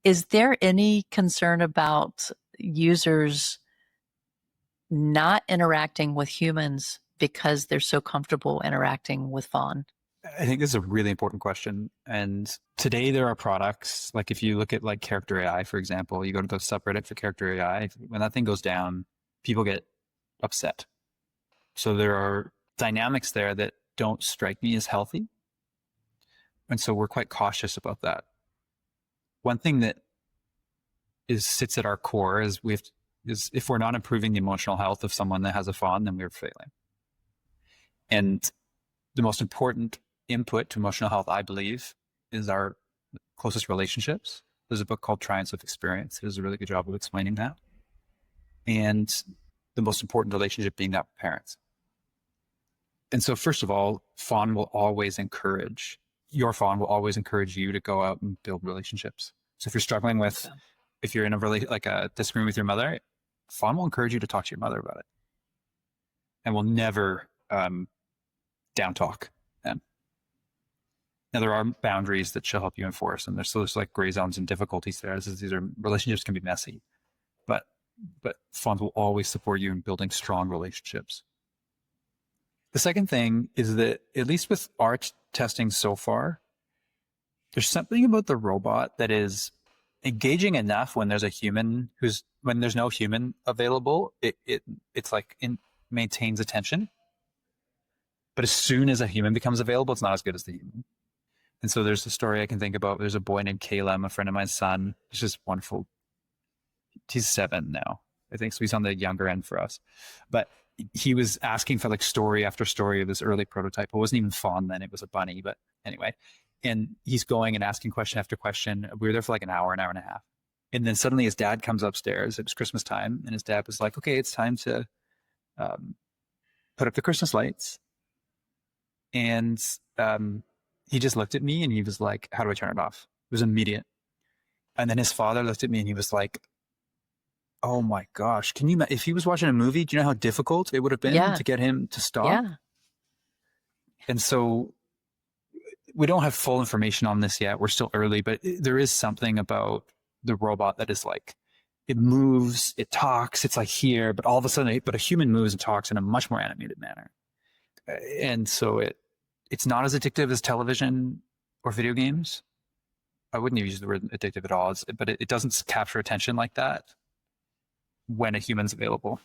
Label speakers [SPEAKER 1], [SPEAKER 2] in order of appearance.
[SPEAKER 1] Is there any concern about users not interacting with humans because they're so comfortable interacting with Fawn?
[SPEAKER 2] I think this is a really important question. And today there are products, like if you look at like character AI, for example, you go to the subreddit for character AI, when that thing goes down, people get upset. So there are dynamics there that don't strike me as healthy. And so we're quite cautious about that. One thing that sits at our core is is if we're not improving the emotional health of someone that has a fawn, then we're failing. And the most important input to emotional health, I believe, is our closest relationships. There's a book called Triumphs of Experience. It does a really good job of explaining that. And the most important relationship being that with parents. And so first of all, your fawn will always encourage you to go out and build relationships. So if you're struggling with, if you're in a disagreement with your mother, fawn will encourage you to talk to your mother about it. And will never down talk them. Now there are boundaries that she'll help you enforce, and there's like gray zones and difficulties there. These are relationships can be messy, but fawns will always support you in building strong relationships. The second thing is that, at least with our testing so far, there's something about the robot that is engaging enough when there's when there's no human available. It's like maintains attention. But as soon as a human becomes available, it's not as good as the human. And so there's a story I can think about. There's a boy named Caleb, a friend of mine's son. He's just wonderful. He's 7 now, I think. So he's on the younger end for us. But he was asking for like story after story of this early prototype. It wasn't even fawn then. It was a bunny. But anyway, and he's going and asking question after question. We were there for like an hour and a half. And then suddenly his dad comes upstairs. It was Christmas time. And his dad was like, okay, it's time to put up the Christmas lights. And he just looked at me and he was like, how do I turn it off? It was immediate. And then his father looked at me and he was like, oh my gosh, if he was watching a movie, do you know how difficult it would have been to get him to stop?
[SPEAKER 1] Yeah.
[SPEAKER 2] And so we don't have full information on this yet. We're still early, but there is something about the robot that is like, it moves, it talks, it's like here, but all of a sudden, a human moves and talks in a much more animated manner. And so it's not as addictive as television or video games. I wouldn't even use the word addictive at all, but it doesn't capture attention like that when a human's available.